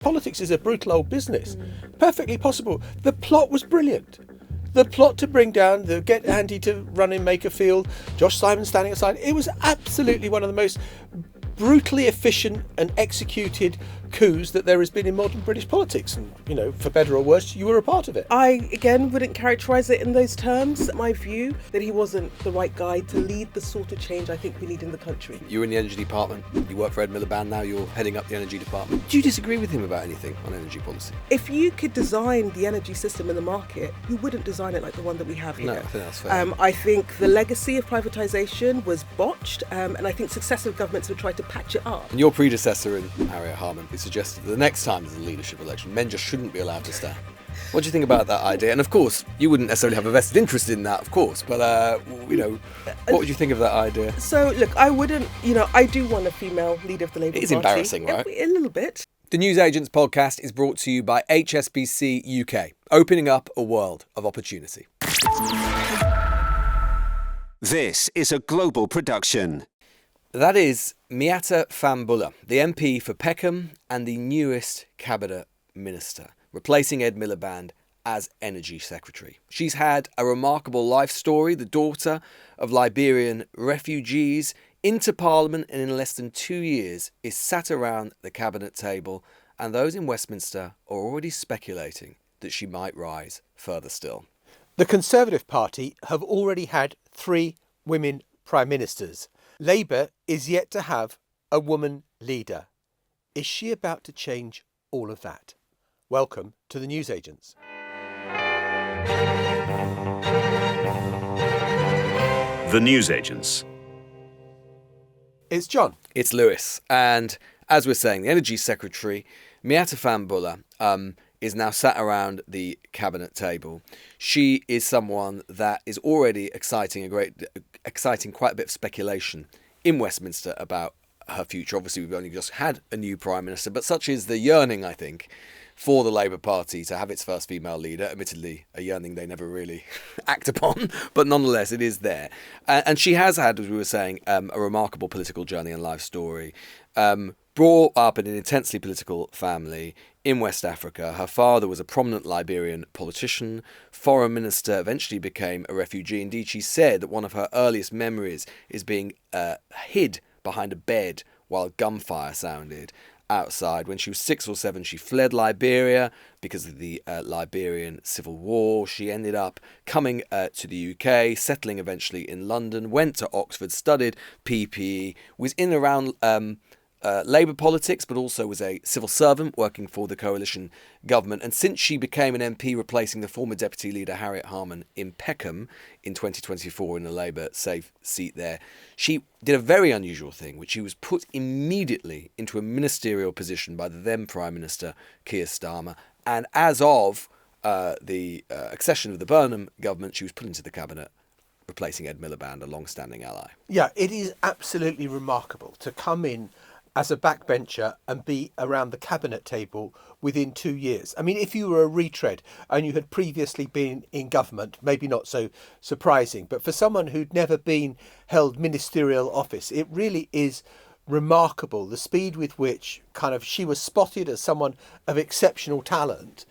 Politics is a brutal old business. Perfectly possible. The plot was brilliant. The plot to bring down, get Andy to run in Makerfield, Josh Simon standing aside. It was absolutely one of the most brutally efficient and executed coups that there has been in modern British politics. And, you know, for better or worse, you were a part of it. I, again, wouldn't characterise it in those terms. My view that he wasn't the right guy to lead the sort of change I think we need in the country. You were in the energy department. You work for Ed Miliband now. You're heading up the energy department. Do you disagree with him about anything on energy policy? If you could design the energy system in the market, you wouldn't design it like the one that we have here. No, I think that's fair. I think the legacy of privatisation was botched, and I think successive governments have tried to patch it up. And your predecessor in Harriet Harman suggested that the next time there's a leadership election, men just shouldn't be allowed to stand. What do you think about that idea? And of course, you wouldn't necessarily have a vested interest in that, of course, but, what would you think of that idea? So, look, I wouldn't, I do want a female leader of the Labour Party. It's embarrassing, right? A little bit. The Newsagents podcast is brought to you by HSBC UK, opening up a world of opportunity. This is a global production. That is Miatta Fahnbulleh, the MP for Peckham and the newest cabinet minister, replacing Ed Miliband as Energy Secretary. She's had a remarkable life story, the daughter of Liberian refugees, into Parliament, and in less than 2 years is sat around the cabinet table, and those in Westminster are already speculating that she might rise further still. The Conservative Party have already had 3 women prime ministers. Labour is yet to have a woman leader. Is she about to change all of that? Welcome to the Newsagents. The Newsagents. It's John. It's Lewis. And as we're saying, the Energy Secretary, Miatta Fahnbulleh, is now sat around the cabinet table. She is someone that is already exciting quite a bit of speculation in Westminster about her future. Obviously, we've only just had a new Prime Minister, but such is the yearning, I think, for the Labour Party to have its first female leader. Admittedly, a yearning they never really act upon, but nonetheless, it is there. And she has had, as we were saying, a remarkable political journey and life story. Brought up in an intensely political family in West Africa. Her father was a prominent Liberian politician, foreign minister, eventually became a refugee. Indeed, she said that one of her earliest memories is being hid behind a bed while gunfire sounded outside. When she was 6 or 7, she fled Liberia because of the Liberian Civil War. She ended up coming to the UK, settling eventually in London, went to Oxford, studied PPE, was in and around Labour politics, but also was a civil servant working for the coalition government. And since she became an MP replacing the former deputy leader Harriet Harman in Peckham in 2024 in a Labour safe seat there, she did a very unusual thing, which she was put immediately into a ministerial position by the then Prime Minister Keir Starmer. And as of the accession of the Burnham government, she was put into the cabinet, replacing Ed Miliband, a long-standing ally. Yeah, it is absolutely remarkable to come in as a backbencher and be around the cabinet table within 2 years. I mean, if you were a retread and you had previously been in government, maybe not so surprising, but for someone who'd never been held ministerial office, it really is remarkable the speed with which kind of she was spotted as someone of exceptional talent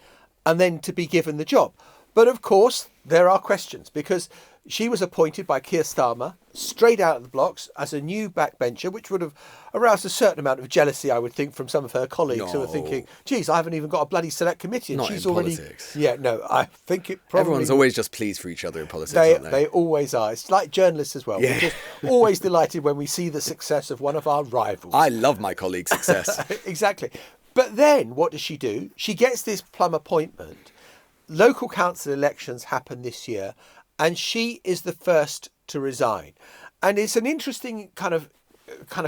and then to be given the job. But of course, there are questions because she was appointed by Keir Starmer straight out of the blocks as a new backbencher, which would have aroused a certain amount of jealousy, I would think, from some of her colleagues who are thinking, geez, I haven't even got a bloody select committee. And Not she's in already. politics. Yeah, no, I think it probably. Everyone's always just pleased for each other in politics, aren't they? They always are. It's like journalists as well. Yeah. We're just always delighted when we see the success of one of our rivals. I love my colleagues' success. Exactly. But then what does she do? She gets this plum appointment. Local council elections happen this year, and she is the first to resign. And it's an interesting kind of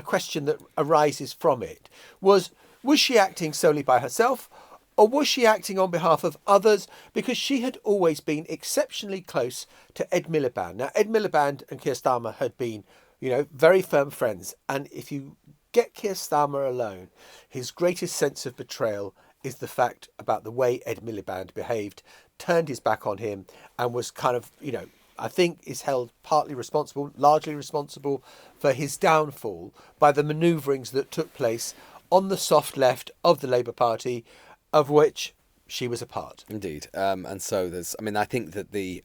question that arises from it. Was she acting solely by herself, or was she acting on behalf of others? Because she had always been exceptionally close to Ed Miliband. Now, Ed Miliband and Keir Starmer had been, very firm friends. And if you get Keir Starmer alone, his greatest sense of betrayal is the fact about the way Ed Miliband behaved, turned his back on him, and was kind of, I think is held partly responsible, largely responsible for his downfall by the manoeuvrings that took place on the soft left of the Labour Party, of which she was a part. Indeed. And so there's, I mean, I think that the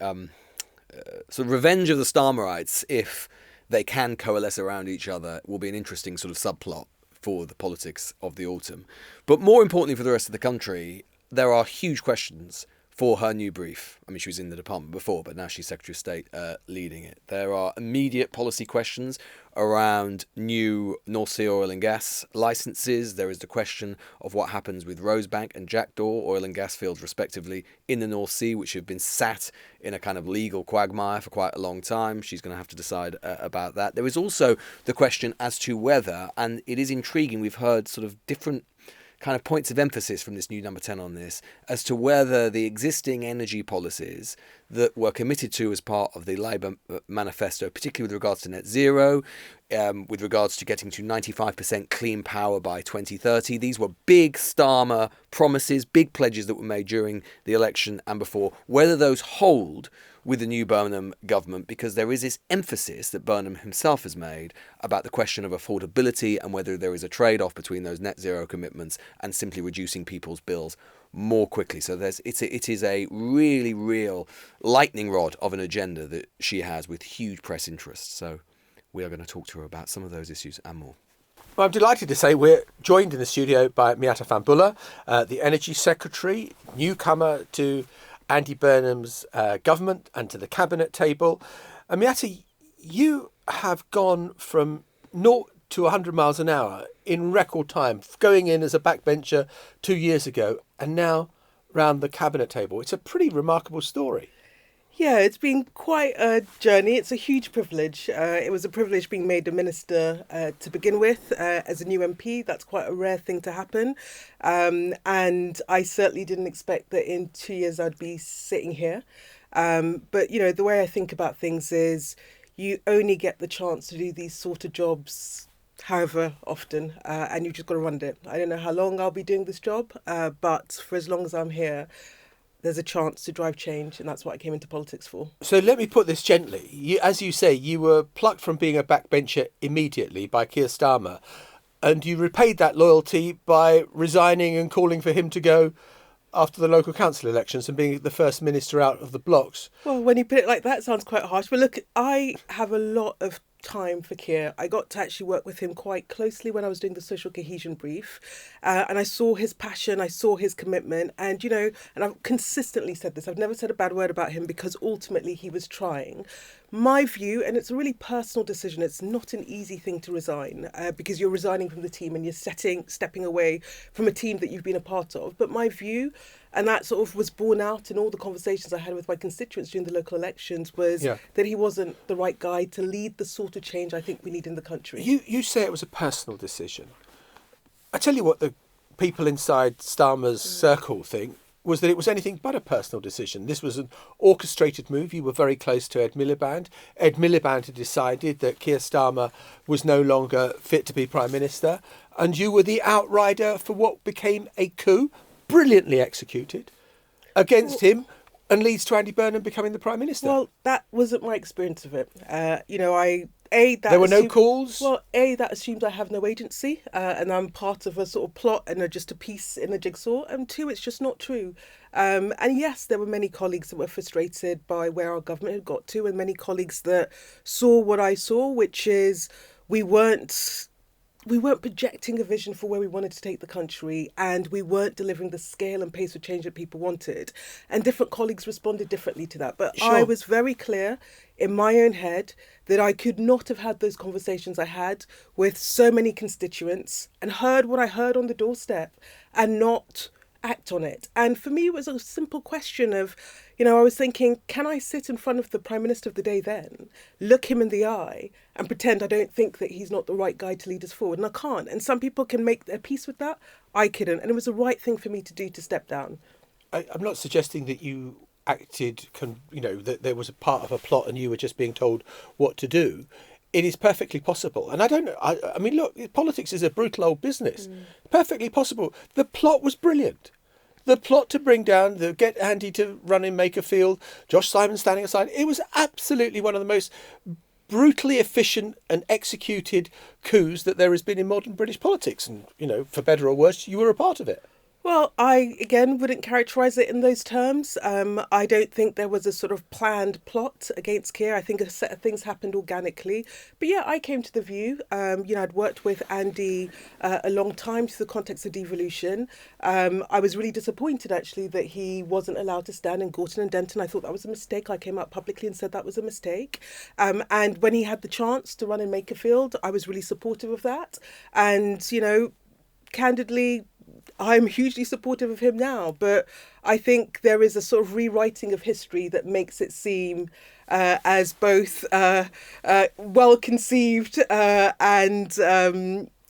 sort of revenge of the Starmerites, if they can coalesce around each other, will be an interesting sort of subplot for the politics of the autumn. But more importantly for the rest of the country, there are huge questions for her new brief. I mean, she was in the department before, but now she's Secretary of State leading it. There are immediate policy questions around new North Sea oil and gas licences. There is the question of what happens with Rosebank and Jackdaw oil and gas fields, respectively, in the North Sea, which have been sat in a kind of legal quagmire for quite a long time. She's going to have to decide about that. There is also the question as to whether, and it is intriguing, we've heard sort of different kind of points of emphasis from this new number 10 on this, as to whether the existing energy policies that were committed to as part of the Labour manifesto, particularly with regards to net zero, with regards to getting to 95% clean power by 2030, these were big Starmer promises, big pledges that were made during the election and before, whether those hold with the new Burnham government, because there is this emphasis that Burnham himself has made about the question of affordability and whether there is a trade-off between those net zero commitments and simply reducing people's bills more quickly. So it is a really real lightning rod of an agenda that she has with huge press interest. So we are going to talk to her about some of those issues and more. Well, I'm delighted to say we're joined in the studio by Miatta Fahnbulleh, the Energy Secretary, newcomer to Andy Burnham's government and to the cabinet table. Miatta, you have gone from 0 to 100 miles an hour in record time, going in as a backbencher 2 years ago and now round the cabinet table. It's a pretty remarkable story. Yeah, it's been quite a journey. It's a huge privilege. It was a privilege being made a minister to begin with. As a new MP, that's quite a rare thing to happen. And I certainly didn't expect that in 2 years I'd be sitting here. But, you know, the way I think about things is you only get the chance to do these sort of jobs however often, and you've just got to run it. I don't know how long I'll be doing this job, but for as long as I'm here, there's a chance to drive change, and that's what I came into politics for. So let me put this gently. As you say, you were plucked from being a backbencher immediately by Keir Starmer, and you repaid that loyalty by resigning and calling for him to go after the local council elections and being the first minister out of the blocks. Well, when you put it like that, it sounds quite harsh. But look, I have a lot of time for Keir. I got to actually work with him quite closely when I was doing the social cohesion brief, and I saw his passion, I saw his commitment, and you know, and I've consistently said this, I've never said a bad word about him because ultimately he was trying. My view, and it's a really personal decision, it's not an easy thing to resign because you're resigning from the team and you're stepping away from a team that you've been a part of, but my view, and that sort of was borne out in all the conversations I had with my constituents during the local elections, was that he wasn't the right guy to lead the sort of change I think we need in the country. You say it was a personal decision. I tell you what the people inside Starmer's circle think was that it was anything but a personal decision. This was an orchestrated move. You were very close to Ed Miliband. Ed Miliband had decided that Keir Starmer was no longer fit to be Prime Minister, and you were the outrider for what became a coup, brilliantly executed, against him, and leads to Andy Burnham becoming the Prime Minister. Well, that wasn't my experience of it. There were no calls? Well, that assumes I have no agency and I'm part of a sort of plot and just a piece in a jigsaw. And two, it's just not true. And yes, there were many colleagues that were frustrated by where our government had got to, and many colleagues that saw what I saw, which is we weren't projecting a vision for where we wanted to take the country, and we weren't delivering the scale and pace of change that people wanted. And different colleagues responded differently to that. But Sure. I was very clear in my own head that I could not have had those conversations I had with so many constituents and heard what I heard on the doorstep and not act on it. And for me, it was a simple question of, I was thinking, can I sit in front of the Prime Minister of the day then, look him in the eye and pretend I don't think that he's not the right guy to lead us forward? And I can't. And some people can make their peace with that. I couldn't. And it was the right thing for me to do, to step down. I'm not suggesting that you acted, that there was a part of a plot and you were just being told what to do. It is perfectly possible. And I don't know. I mean, look, politics is a brutal old business. Perfectly possible. The plot was brilliant. The plot to bring down, get Andy to run in Makerfield, Josh Simon standing aside. It was absolutely one of the most brutally efficient and executed coups that there has been in modern British politics. And, for better or worse, you were a part of it. Well, I, again, wouldn't characterise it in those terms. I don't think there was a sort of planned plot against Keir. I think a set of things happened organically. But yeah, I came to the view, I'd worked with Andy a long time through the context of devolution. I was really disappointed, actually, that he wasn't allowed to stand in Gorton and Denton. I thought that was a mistake. I came out publicly and said that was a mistake. And when he had the chance to run in Makerfield, I was really supportive of that. And, candidly, I'm hugely supportive of him now, but I think there is a sort of rewriting of history that makes it seem as both well conceived and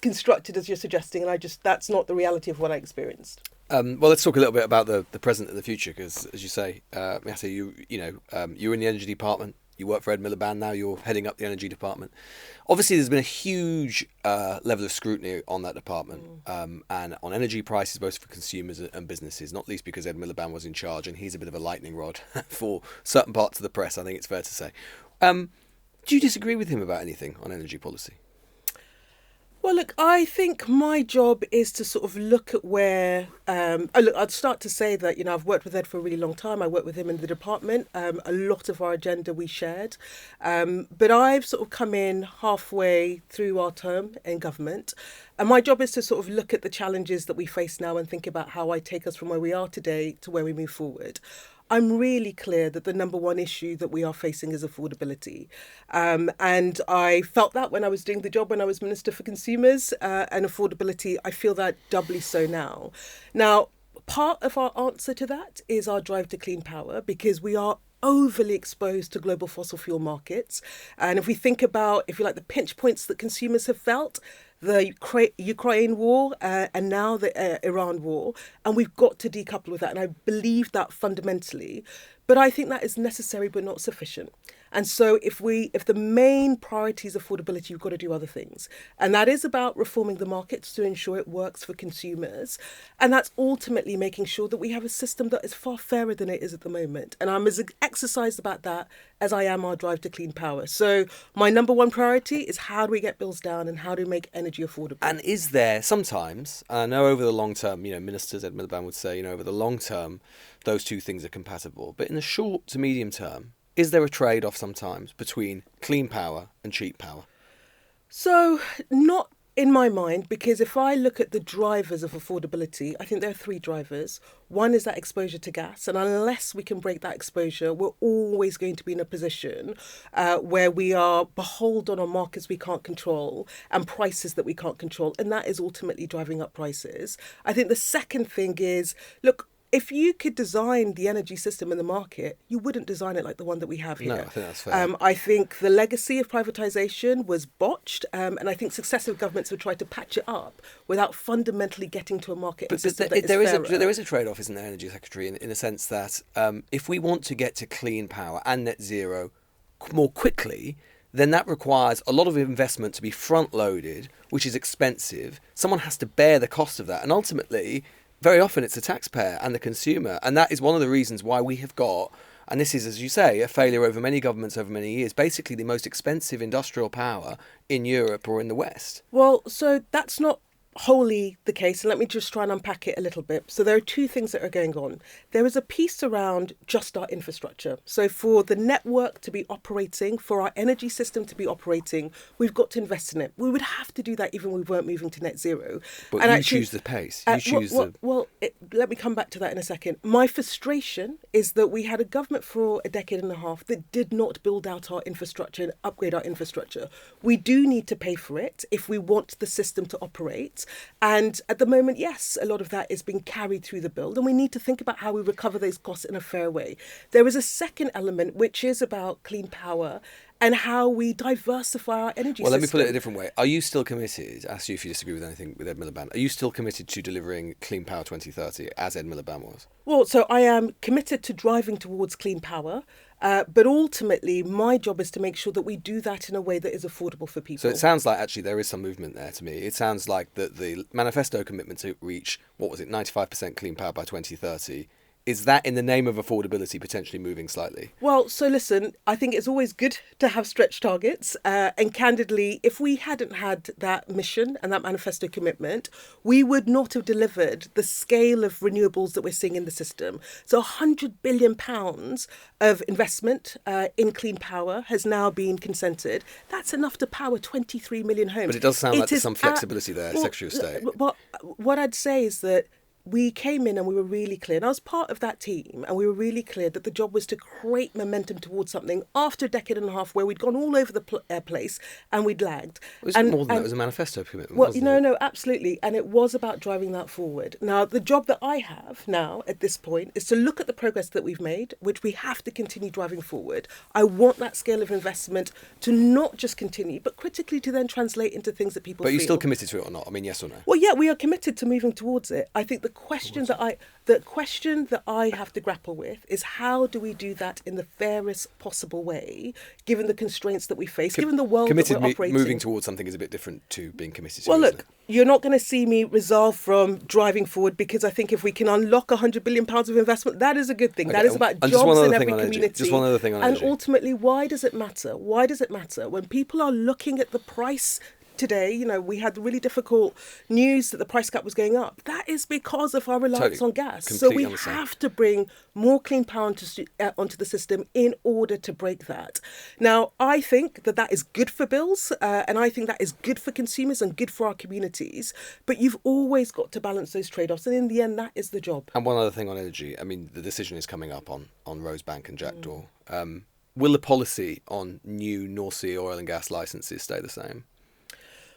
constructed as you're suggesting, and that's not the reality of what I experienced. Well, let's talk a little bit about the present and the future, because, as you say, Miatta, you were in the energy department. You work for Ed Miliband now. You're heading up the energy department. Obviously, there's been a huge level of scrutiny on that department and on energy prices, both for consumers and businesses, not least because Ed Miliband was in charge and he's a bit of a lightning rod for certain parts of the press, I think it's fair to say. Do you disagree with him about anything on energy policy? Well, look, I think my job is to sort of look at where... I'd start to say that, I've worked with Ed for a really long time. I worked with him in the department. A lot of our agenda we shared. But I've sort of come in halfway through our term in government. And my job is to sort of look at the challenges that we face now and think about how I take us from where we are today to where we move forward. I'm really clear that the number one issue that we are facing is affordability. And I felt that when I was doing the job when I was Minister for Consumers and Affordability. I feel that doubly so now. Now, part of our answer to that is our drive to clean power, because we are overly exposed to global fossil fuel markets. And if we think about, if you like, the pinch points that consumers have felt, the Ukraine war and now the Iran war, and we've got to decouple with that. And I believe that fundamentally, but I think that is necessary but not sufficient. And so if the main priority is affordability, you've got to do other things. And that is about reforming the markets to ensure it works for consumers. And that's ultimately making sure that we have a system that is far fairer than it is at the moment. And I'm as exercised about that as I am our drive to clean power. So my number one priority is how do we get bills down and how do we make energy affordable? And is there sometimes, I know over the long term, ministers, Ed Miliband would say, over the long term, those two things are compatible. But in the short to medium term, is there a trade-off sometimes between clean power and cheap power? So not in my mind, because if I look at the drivers of affordability, I think there are three drivers. One is that exposure to gas. And unless we can break that exposure, we're always going to be in a position where we are beholden on markets we can't control and prices that we can't control. And that is ultimately driving up prices. I think the second thing is, look, if you could design the energy system in the market, you wouldn't design it like the one that we have here. No, I think that's fair. I think the legacy of privatisation was botched, and I think successive governments have tried to patch it up without fundamentally getting to a market system that is fairer. There is a trade-off, isn't there, Energy Secretary, in a sense that if we want to get to clean power and net zero more quickly, then that requires a lot of investment to be front-loaded, which is expensive. Someone has to bear the cost of that, and ultimately, very often it's the taxpayer and the consumer. And that is one of the reasons why we have got, and this is, as you say, a failure over many governments over many years, basically the most expensive industrial power in Europe or in the West. Well, so that's not wholly the case, and let me just try and unpack it a little bit. So there are two things that are going on. There is a piece around just our infrastructure. So for the network to be operating, for our energy system to be operating, we've got to invest in it. We would have to do that even if we weren't moving to net zero. But and you choose the pace. You choose let me come back to that in a second. My frustration is that we had a government for a decade and a half that did not build out our infrastructure and upgrade our infrastructure. We do need to pay for it if we want the system to operate. And at the moment, yes, a lot of that is being carried through the bill, and we need to think about how we recover those costs in a fair way. There is a second element, which is about clean power and how we diversify our energy system. Well, let me put it a different way. Are you still committed, ask you if you disagree with anything with Ed Miliband, are you still committed to delivering Clean Power 2030 as Ed Miliband was? Well, so I am committed to driving towards clean power, but ultimately my job is to make sure that we do that in a way that is affordable for people. So it sounds like actually there is some movement there to me. It sounds like that the manifesto commitment to reach, 95% clean power by 2030 is that in the name of affordability potentially moving slightly? Well, so listen, I think it's always good to have stretch targets. And candidly, if we hadn't had that mission and that manifesto commitment, we would not have delivered the scale of renewables that we're seeing in the system. So £100 billion of investment in clean power has now been consented. That's enough to power 23 million homes. But it does sound like there's some flexibility there, Secretary of State. But what I'd say is that we came in and we were really clear, and I was part of that team, and we were really clear that the job was to create momentum towards something after a decade and a half where we'd gone all over the place and we'd lagged. It was more than that. It was a manifesto commitment, Well, wasn't it? no, absolutely. And it was about driving that forward. Now, the job that I have now at this point is to look at the progress that we've made, which we have to continue driving forward. I want that scale of investment to not just continue, but critically to then translate into things that people But feel. you're still committed to it or not? I mean, yes or no? Well, yeah, we are committed to moving towards it. I think the question that I have to grapple with is how do we do that in the fairest possible way, given the constraints that we face, given the world that we're operating. Moving towards something is a bit different to being committed to. Well, isn't look, it? you're not going to see me resolve from driving forward, because I think if we can unlock £100 billion of investment, that is a good thing. Okay, that is about and just jobs one other in thing every on energy. community. Just one other thing on and energy. ultimately, why does it matter? Why does it matter when people are looking at the price? Today, you know, we had really difficult news that the price cap was going up. That is because of our reliance on gas. So we have to bring more clean power onto the system in order to break that. Now, I think that is good for bills, and I think that is good for consumers and good for our communities. But you've always got to balance those trade-offs, and in the end, that is the job. And one other thing on energy. I mean, the decision is coming up on Rosebank and Jackdaw. Will the policy on new North Sea oil and gas licences stay the same?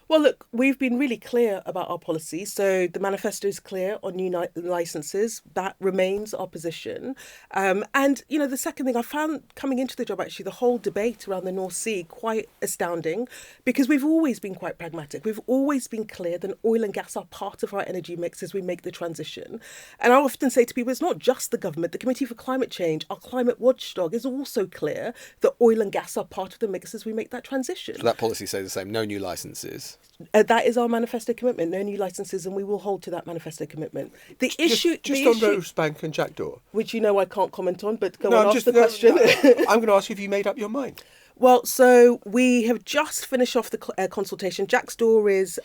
Well, look, we've been really clear about our policy. So the manifesto is clear on new licences. That remains our position. And, you know, the second thing I found coming into the job, actually, the whole debate around the North Sea quite astounding, because we've always been quite pragmatic. We've always been clear that oil and gas are part of our energy mix as we make the transition. And I often say to people, it's not just the government. The Committee for Climate Change, our climate watchdog, is also clear that oil and gas are part of the mix as we make that transition. So that policy stays the same, no new licences? That is our manifesto commitment, no new licences, and we will hold to that manifesto commitment. The issue on Rosebank and Jackdaw, which you know I can't comment on, but go on, ask the question. I'm going to ask you if you made up your mind. Well, so we have just finished off the consultation. Jackdaw is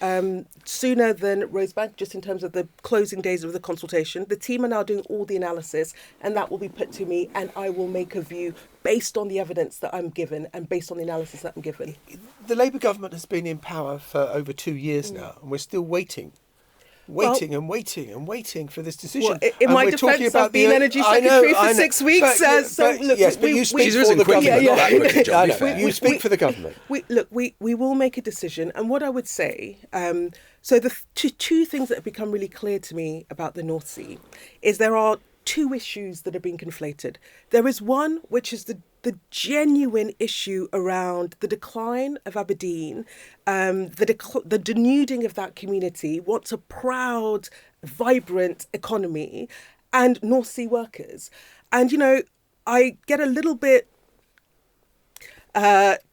sooner than Rosebank, just in terms of the closing days of the consultation. The team are now doing all the analysis, and that will be put to me, and I will make a view based on the evidence that I'm given and based on the analysis that I'm given. The Labour government has been in power for over 2 years now, and we're still waiting for this decision. Well, in my defence, I've been Energy Secretary for 6 weeks. But you speak for the government. You speak for the government. We will make a decision. And what I would say, so the two things that have become really clear to me about the North Sea is there are two issues that are being conflated. There is one, which is the genuine issue around the decline of Aberdeen, the denuding of that community, what's a proud, vibrant economy, and North Sea workers. And, you know, I get a little bit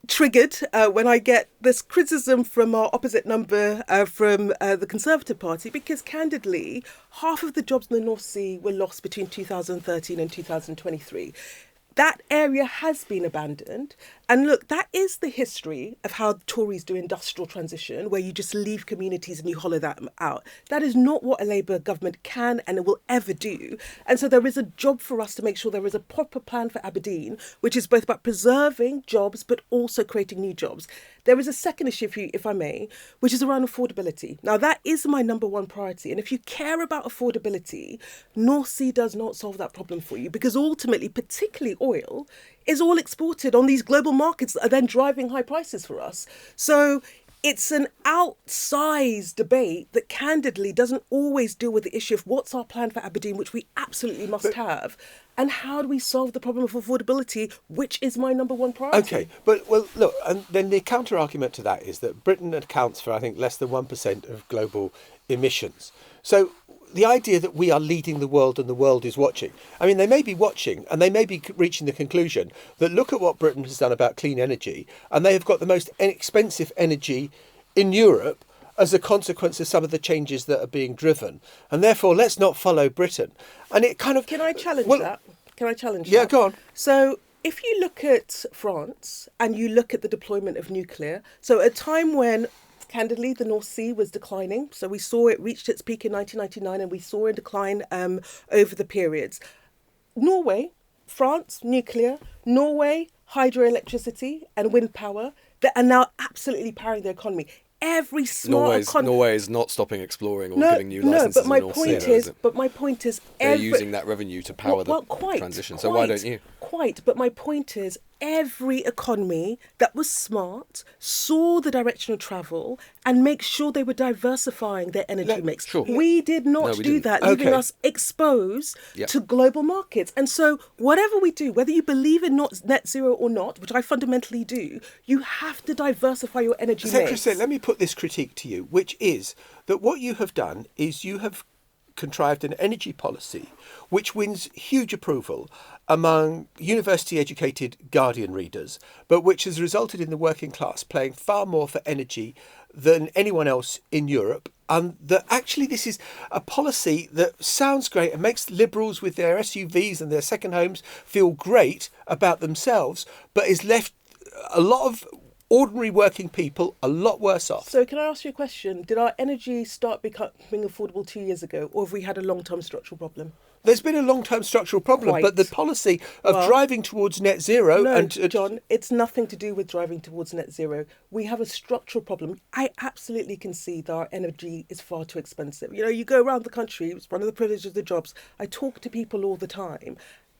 triggered when I get this criticism from our opposite number from the Conservative Party, because candidly, half of the jobs in the North Sea were lost between 2013 and 2023. That area has been abandoned. And look, that is the history of how Tories do industrial transition, where you just leave communities and you hollow that out. That is not what a Labour government can and will ever do. And so there is a job for us to make sure there is a proper plan for Aberdeen, which is both about preserving jobs, but also creating new jobs. There is a second issue, if I may, which is around affordability. Now, that is my number one priority. And if you care about affordability, North Sea does not solve that problem for you, because ultimately, particularly oil, is all exported on these global markets that are then driving high prices for us. So it's an outsized debate that candidly doesn't always deal with the issue of what's our plan for Aberdeen, which we absolutely must have, and how do we solve the problem of affordability, which is my number one priority. Okay, but well, look, and then the counter argument to that is that Britain accounts for, I think, less than 1% of global emissions. So the idea that we are leading the world and the world is watching. I mean, they may be watching and they may be reaching the conclusion that look at what Britain has done about clean energy, and they have got the most expensive energy in Europe. as a consequence of some of the changes that are being driven. And therefore, let's not follow Britain. And it kind of... Can I challenge that? Can I challenge that? Yeah, go on. So if you look at France and you look at the deployment of nuclear, so at a time when, candidly, the North Sea was declining, so we saw it reached its peak in 1999 and we saw a decline over the periods. Norway, France, nuclear, Norway, hydroelectricity and wind power that are now absolutely powering the economy. Every smart Norway is not stopping exploring or giving new licenses. No, but my point is, they're using that revenue to power the transition. So why don't you? But my point is, every economy that was smart saw the direction of travel and make sure they were diversifying their energy mix. Sure. We did not do that, leaving us exposed to global markets. And so whatever we do, whether you believe in net zero or not, which I fundamentally do, you have to diversify your energy mix. Secretary, let me put this critique to you, which is that what you have done is you have contrived an energy policy which wins huge approval among university-educated Guardian readers, but which has resulted in the working class paying far more for energy than anyone else in Europe. And that actually this is a policy that sounds great and makes liberals with their SUVs and their second homes feel great about themselves, but is left a lot of ordinary working people a lot worse off. So can I ask you a question? Did our energy start becoming affordable 2 years ago, or have we had a long-term structural problem? There's been a long-term structural problem, but the policy of driving towards net zero... No, John, it's nothing to do with driving towards net zero. We have a structural problem. I absolutely can see that our energy is far too expensive. You know, you go around the country, it's one of the privileges of the jobs. I talk to people all the time.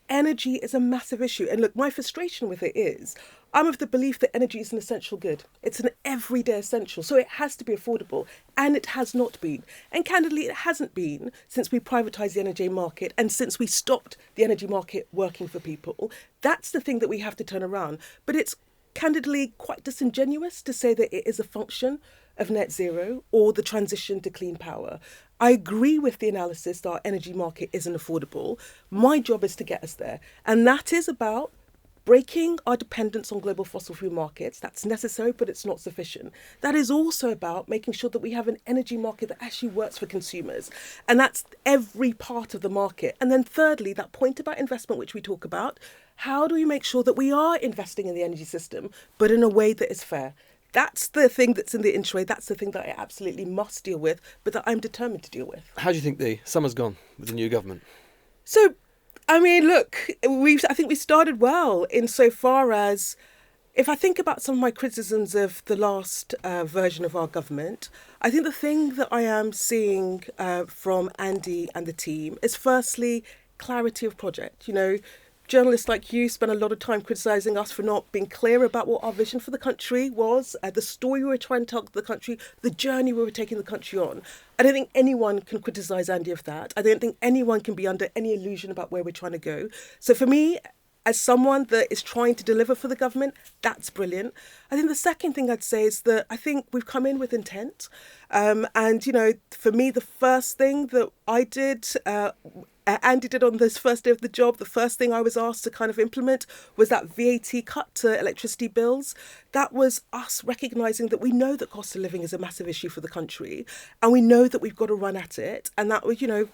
Energy is a massive issue. And look, my frustration with it is, I'm of the belief that energy is an essential good. It's an everyday essential. So it has to be affordable. And it has not been. And candidly, it hasn't been since we privatised the energy market and since we stopped the energy market working for people. That's the thing that we have to turn around. But it's candidly quite disingenuous to say that it is a function of net zero or the transition to clean power. I agree with the analysis that our energy market isn't affordable. My job is to get us there. And that is about breaking our dependence on global fossil fuel markets. That's necessary, but it's not sufficient. That is also about making sure that we have an energy market that actually works for consumers. And that's every part of the market. And then thirdly, that point about investment, which we talk about, how do we make sure that we are investing in the energy system, but in a way that is fair? That's the thing that's in the inchway. That's the thing that I absolutely must deal with, but that I'm determined to deal with. How do you think the summer's gone with the new government? So, I mean, look, I think we started well insofar as, if I think about some of my criticisms of the last version of our government, I think the thing that I am seeing from Andy and the team is firstly clarity of project. You know, journalists like you spend a lot of time criticising us for not being clear about what our vision for the country was, the story we were trying to tell the country, the journey we were taking the country on. I don't think anyone can criticise Andy of that. I don't think anyone can be under any illusion about where we're trying to go. So for me, as someone that is trying to deliver for the government, that's brilliant. I think the second thing I'd say is that I think we've come in with intent. And, you know, for me, the first thing that I did, Andy did on this first day of the job, the first thing I was asked to kind of implement was that VAT cut to electricity bills. That was us recognising that we know that cost of living is a massive issue for the country and we know that we've got to run at it. And that was, you know,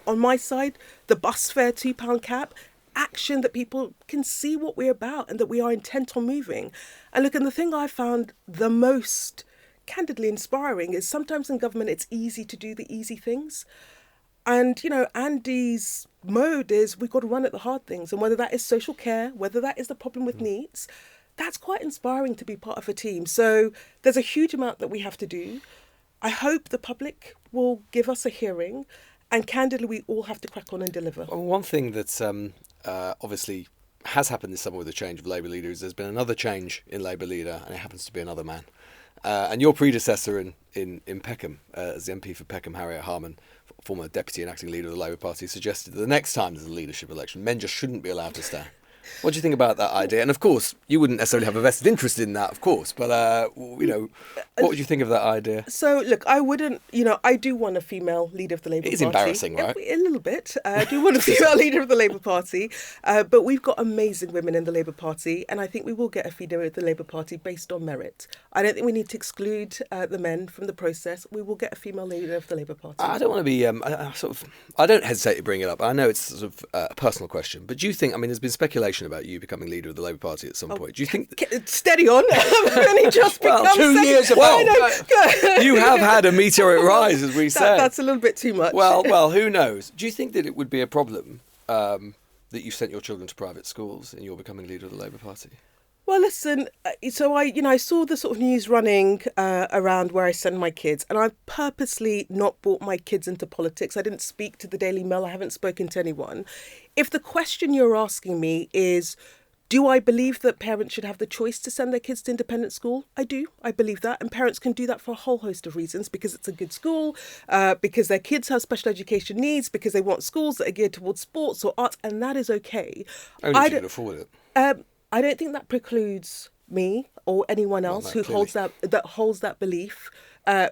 on my side, the bus fare £2 cap, action that people can see what we're about and that we are intent on moving. And look, and the thing I found the most candidly inspiring is sometimes in government it's easy to do the easy things. And, you know, Andy's mode is we've got to run at the hard things. And whether that is social care, whether that is the problem with needs, that's quite inspiring to be part of a team. So there's a huge amount that we have to do. I hope the public will give us a hearing. And candidly, we all have to crack on and deliver. Well, one thing that's obviously has happened this summer with the change of Labour leader is there's been another change in Labour leader, and it happens to be another man. And your predecessor in Peckham, as the MP for Peckham, Harriet Harman, former deputy and acting leader of the Labour Party, suggested that the next time there's a leadership election, men just shouldn't be allowed to stand. What do you think about that idea? And of course, you wouldn't necessarily have a vested interest in that, of course. But what would you think of that idea? So, look, I wouldn't, I do want a female leader of the Labour Party. It is embarrassing, right? A little bit. I do want a female leader of the Labour Party. But we've got amazing women in the Labour Party. And I think we will get a leader of the Labour Party based on merit. I don't think we need to exclude the men from the process. We will get a female leader of the Labour Party. I don't want to be, I don't hesitate to bring it up. I know it's sort of a personal question. But do you think, there's been speculation about you becoming leader of the Labour Party at some point. Do you think... Steady on. I've only just become 2 years ago. You have had a meteoric rise, as we said. That's a little bit too much. Well, who knows? Do you think that it would be a problem that you sent your children to private schools and you're becoming leader of the Labour Party? Well, listen, so I saw the sort of news running around where I send my kids, and I've purposely not brought my kids into politics. I didn't speak to the Daily Mail. I haven't spoken to anyone. If the question you're asking me is, do I believe that parents should have the choice to send their kids to independent school? I do. I believe that. And parents can do that for a whole host of reasons, because it's a good school, because their kids have special education needs, because they want schools that are geared towards sports or arts, and that is okay. Only if you can afford it. I don't think that precludes me or anyone else who holds that belief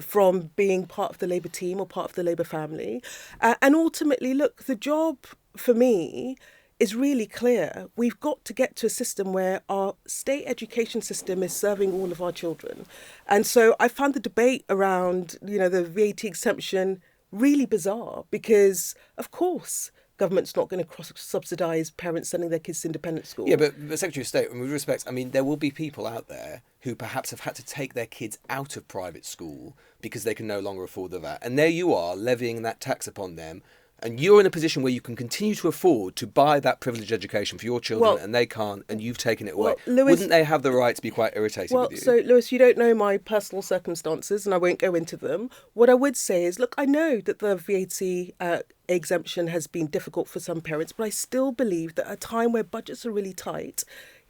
from being part of the Labour team or part of the Labour family. And ultimately, look, the job for me is really clear. We've got to get to a system where our state education system is serving all of our children. And so I found the debate around, the VAT exemption really bizarre, because, of course, government's not going to cross-subsidise parents sending their kids to independent school. Yeah, but the Secretary of State, with respect, there will be people out there who perhaps have had to take their kids out of private school because they can no longer afford the VAT. And there you are, levying that tax upon them. And you're in a position where you can continue to afford to buy that privileged education for your children, and they can't, and you've taken it away. Lewis, wouldn't they have the right to be quite irritated with you? So, Lewis, you don't know my personal circumstances, and I won't go into them. What I would say is, look, I know that the VAT exemption has been difficult for some parents, but I still believe that at a time where budgets are really tight,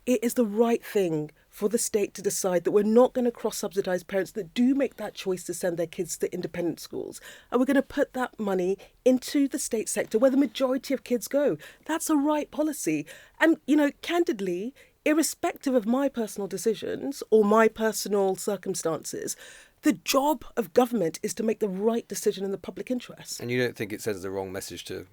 it is the right thing for the state to decide that we're not going to cross-subsidise parents that do make that choice to send their kids to independent schools. And we're going to put that money into the state sector where the majority of kids go. That's a right policy. And, candidly, irrespective of my personal decisions or my personal circumstances, the job of government is to make the right decision in the public interest. And you don't think it sends the wrong message to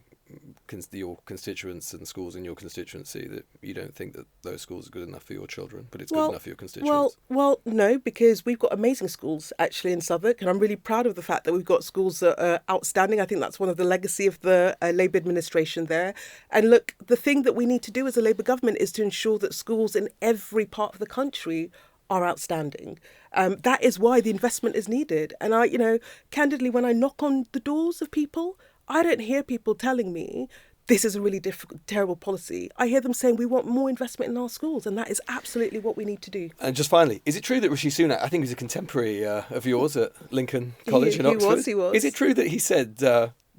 your constituents and schools in your constituency, that you don't think that those schools are good enough for your children, but it's good enough for your constituents? Well, no, because we've got amazing schools actually in Southwark, and I'm really proud of the fact that we've got schools that are outstanding. I think that's one of the legacy of the Labour administration there. And look, the thing that we need to do as a Labour government is to ensure that schools in every part of the country are outstanding. That is why the investment is needed. And candidly, when I knock on the doors of people, I don't hear people telling me this is a really terrible policy. I hear them saying we want more investment in our schools, and that is absolutely what we need to do. And just finally, is it true that Rishi Sunak, I think he's a contemporary of yours at Lincoln College in Oxford? He was. Is it true that he said,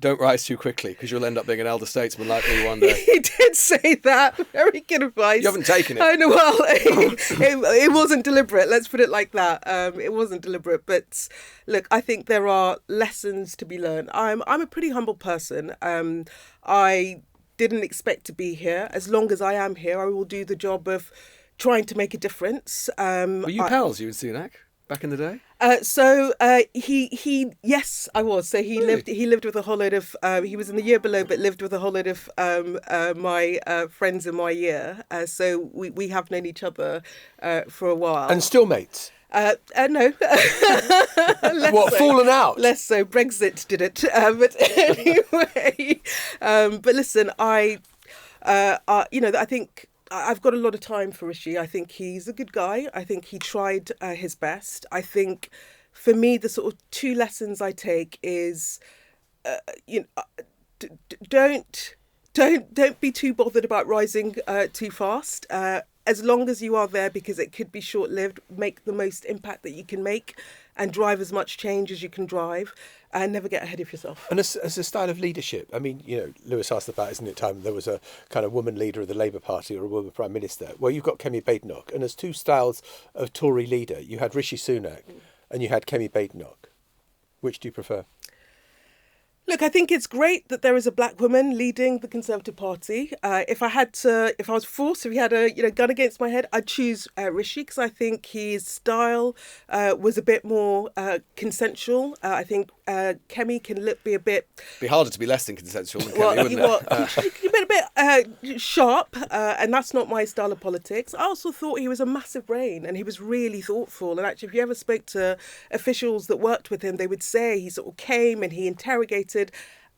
don't rise too quickly because you'll end up being an elder statesman like me one day? He did say that. Very good advice. You haven't taken it. I know. Well, it wasn't deliberate. Let's put it like that. It wasn't deliberate. But look, I think there are lessons to be learned. I'm a pretty humble person. I didn't expect to be here. As long as I am here, I will do the job of trying to make a difference. Were you pals, you and Sunak, back in the day? Yes, I was. So he lived with a whole load of, he was in the year below, but lived with a whole load of my friends in my year. So we have known each other for a while. And still mates? No. What, fallen out? Less so. Brexit did it. But anyway, but listen, I think I've got a lot of time for Rishi. I think he's a good guy. I think he tried his best. I think for me, the sort of two lessons I take is, don't be too bothered about rising too fast. As long as you are there, because it could be short-lived, make the most impact that you can make and drive as much change as you can drive, and never get ahead of yourself. And as a style of leadership, Lewis asked about, isn't it time there was a kind of woman leader of the Labour Party or a woman Prime Minister? Well, you've got Kemi Badenoch, and as two styles of Tory leader, you had Rishi Sunak and you had Kemi Badenoch. Which do you prefer? Look, I think it's great that there is a black woman leading the Conservative Party. If I was forced, if he had a gun against my head, I'd choose Rishi, because I think his style was a bit more consensual. I think Kemi can be a bit. Be harder to be less than consensual than Kemi, Well, wouldn't it? he can be a bit sharp, and that's not my style of politics. I also thought he was a massive brain, and he was really thoughtful. And actually, if you ever spoke to officials that worked with him, they would say he sort of came and he interrogated.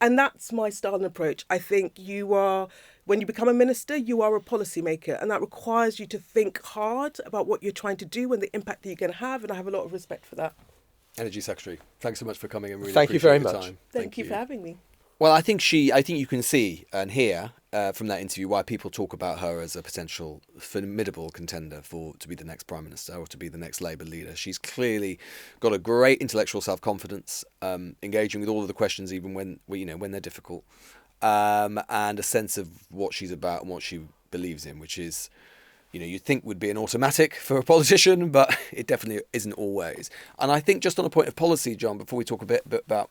And that's my style and approach. I think when you become a minister, you are a policymaker, and that requires you to think hard about what you're trying to do and the impact that you're going to have. And I have a lot of respect for that. Energy Secretary, thanks so much for coming and really Thank you very appreciate your much. time. Thank you for having me. Well, I think you can see and hear from that interview why people talk about her as a potential formidable contender to be the next Prime Minister or to be the next Labour leader. She's clearly got a great intellectual self-confidence, engaging with all of the questions even when they're difficult, and a sense of what she's about and what she believes in, which is, you'd think would be an automatic for a politician, but it definitely isn't always. And I think just on a point of policy, John, before we talk a bit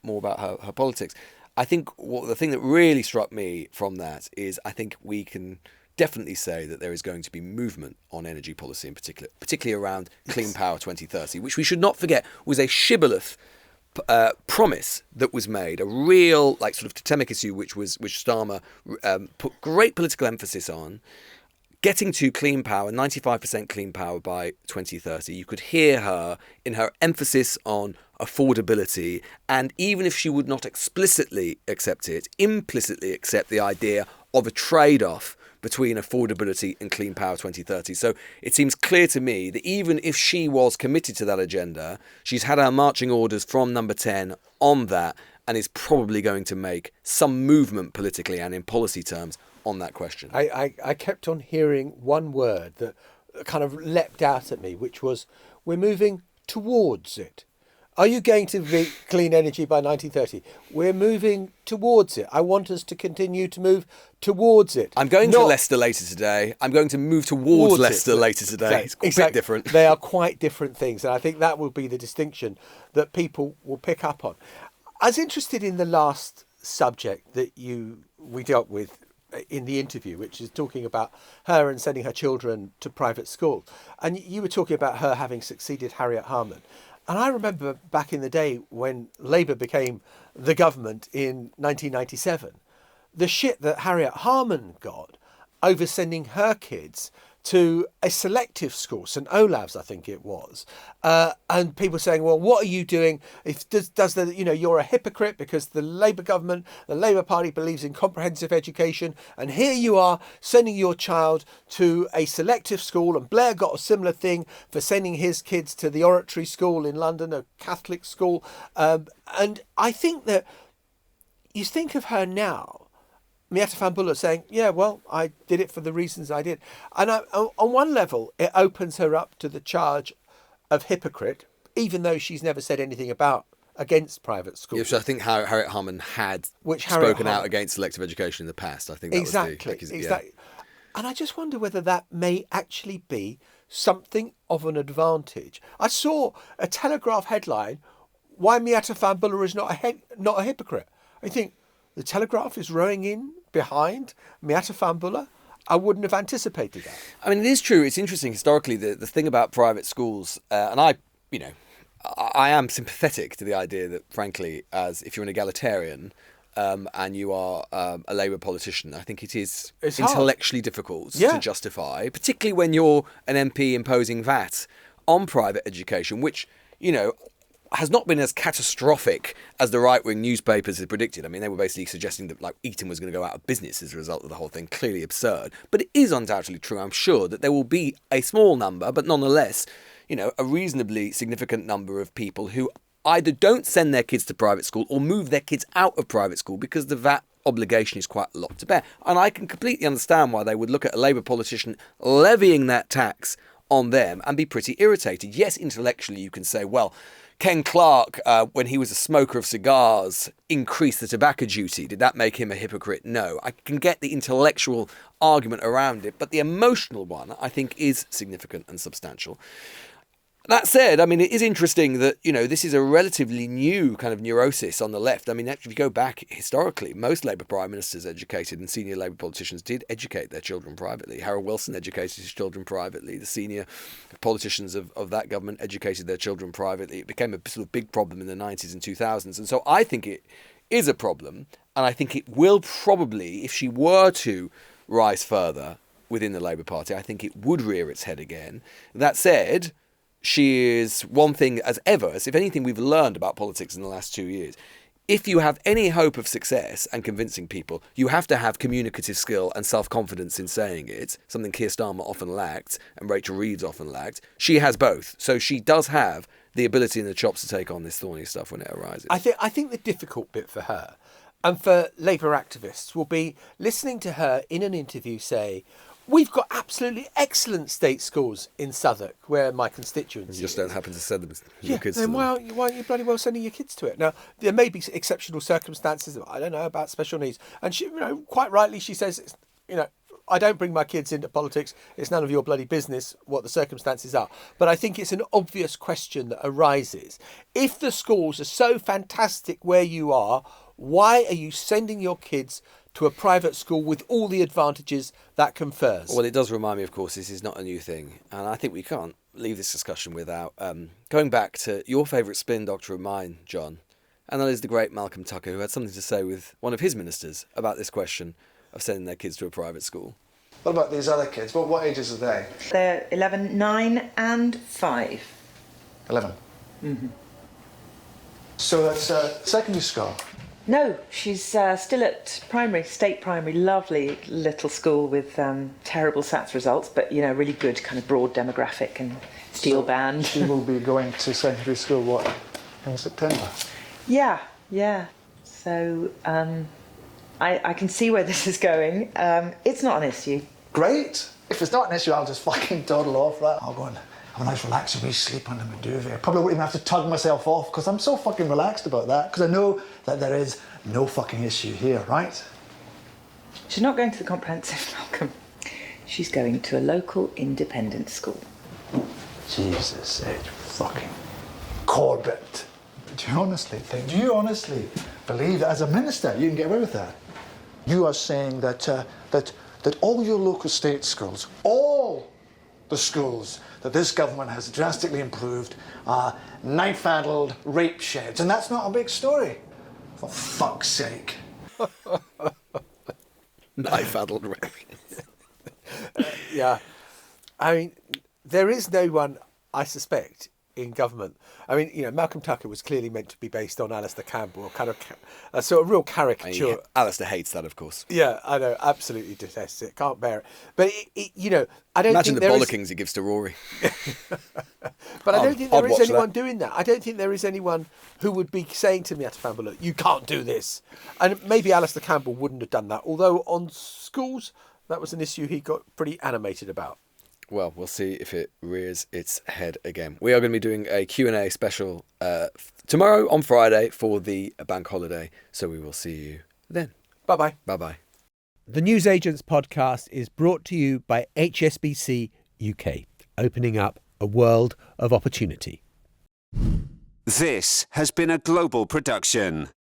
more about her politics, I think the thing that really struck me from that is I think we can definitely say that there is going to be movement on energy policy in particular, particularly around Clean Power 2030, which we should not forget was a shibboleth promise that was made, a real sort of totemic issue which Starmer put great political emphasis on. Getting to clean power, 95% clean power by 2030. You could hear her in her emphasis on affordability, and even if she would not explicitly accept it, implicitly accept the idea of a trade-off between affordability and clean power 2030. So it seems clear to me that even if she was committed to that agenda, she's had her marching orders from number 10 on that, and is probably going to make some movement politically and in policy terms on that question. I kept on hearing one word that kind of leapt out at me, which was, we're moving towards it. Are you going to be clean energy by 1930? We're moving towards it. I want us to continue to move towards it. I'm going to Leicester later today. I'm going to move towards Leicester later today. Exactly. It's a bit different. They are quite different things. And I think that will be the distinction that people will pick up on. I was interested in the last subject that we dealt with in the interview, which is talking about her and sending her children to private school. And you were talking about her having succeeded Harriet Harman. And I remember back in the day when Labour became the government in 1997, the shit that Harriet Harman got over sending her kids to a selective school, St Olave's, I think it was, and people saying, "Well, what are you doing? You're a hypocrite because the Labour government, the Labour Party believes in comprehensive education, and here you are sending your child to a selective school." And Blair got a similar thing for sending his kids to the Oratory School in London, a Catholic school, and I think that you think of her now, Miatta Fahnbulleh, saying, yeah, well, I did it for the reasons I did. And on one level, it opens her up to the charge of hypocrite, even though she's never said anything against private schools. Yes, I think Harriet Harman had spoken out against selective education in the past. I think that exactly. And I just wonder whether that may actually be something of an advantage. I saw a Telegraph headline, why Miatta Fahnbulleh is not a hypocrite. I think the Telegraph is rowing in behind Miatta Fahnbulleh. I wouldn't have anticipated that. I mean, it is true. It's interesting historically, the thing about private schools, and I am sympathetic to the idea that, frankly, as if you're an egalitarian and you are a Labour politician, I think it's intellectually difficult to justify, particularly when you're an MP imposing VAT on private education, which, has not been as catastrophic as the right-wing newspapers had predicted. I mean, they were basically suggesting that Eton was going to go out of business as a result of the whole thing. Clearly absurd. But it is undoubtedly true, I'm sure, that there will be a small number, but nonetheless, a reasonably significant number of people who either don't send their kids to private school or move their kids out of private school because the VAT obligation is quite a lot to bear. And I can completely understand why they would look at a Labour politician levying that tax on them and be pretty irritated. Yes, intellectually you can say, well, Ken Clarke, when he was a smoker of cigars, increased the tobacco duty. Did that make him a hypocrite? No. I can get the intellectual argument around it, but the emotional one, I think, is significant and substantial. That said, I mean, it is interesting that, this is a relatively new kind of neurosis on the left. I mean, actually, if you go back historically, most Labour prime ministers educated and senior Labour politicians did educate their children privately. Harold Wilson educated his children privately. The senior politicians of that government educated their children privately. It became a sort of big problem in the 90s and 2000s. And so I think it is a problem. And I think it will probably, if she were to rise further within the Labour Party, I think it would rear its head again. That said, she is one thing as ever, as if anything we've learned about politics in the last 2 years. If you have any hope of success and convincing people, you have to have communicative skill and self-confidence in saying it, something Keir Starmer often lacked and Rachel Reeves often lacked. She has both. So she does have the ability and the chops to take on this thorny stuff when it arises. I think the difficult bit for her and for Labour activists will be listening to her in an interview say, we've got absolutely excellent state schools in Southwark, where my constituency You just don't happen to send them your kids then to them. why aren't you bloody well sending your kids to it? Now, there may be exceptional circumstances, I don't know, about special needs. And she, quite rightly, she says, I don't bring my kids into politics. It's none of your bloody business what the circumstances are. But I think it's an obvious question that arises. If the schools are so fantastic where you are, why are you sending your kids to a private school with all the advantages that confers? Well, it does remind me, of course, this is not a new thing. And I think we can't leave this discussion without going back to your favourite spin doctor of mine, John. And that is the great Malcolm Tucker, who had something to say with one of his ministers about this question of sending their kids to a private school. What about these other kids? What ages are they? They're 11, 9 and 5. 11? Mm-hmm. So that's secondary school? No, she's still at state primary, lovely little school with terrible SATs results, but, really good kind of broad demographic and steel band. She will be going to secondary school, in September? Yeah. So I can see where this is going. It's not an issue. Great. If it's not an issue, I'll just fucking toddle off, right? I'll go and have a nice relaxing wee sleep under my duvet. I probably wouldn't even have to tug myself off because I'm so fucking relaxed about that because I know that there is no fucking issue here, right? She's not going to the comprehensive, Malcolm. She's going to a local independent school. Jesus, Ed, fucking Corbett. Do you honestly believe that as a minister you can get away with that? You are saying that all your local state schools, all the schools that this government has drastically improved are knife-handled rape sheds, and that's not a big story. For fuck's sake. Knife-handled rape. Yeah. I mean, there is no one, I suspect, in government. I mean, Malcolm Tucker was clearly meant to be based on Alistair Campbell, kind of a sort of real caricature. Alistair hates that, of course. Yeah, I know, absolutely detests it, can't bear it. But, I don't Imagine think the there bollockings he gives to Rory. But I don't think there I'd is watch anyone that. doing that. I don't think there is anyone who would be saying to Miatta Fahnbulleh, you can't do this. And maybe Alistair Campbell wouldn't have done that, although on schools, that was an issue he got pretty animated about. Well, we'll see if it rears its head again. We are going to be doing a Q&A special tomorrow on Friday for the bank holiday. So we will see you then. Bye-bye. Bye-bye. The Newsagents podcast is brought to you by HSBC UK, opening up a world of opportunity. This has been a global production.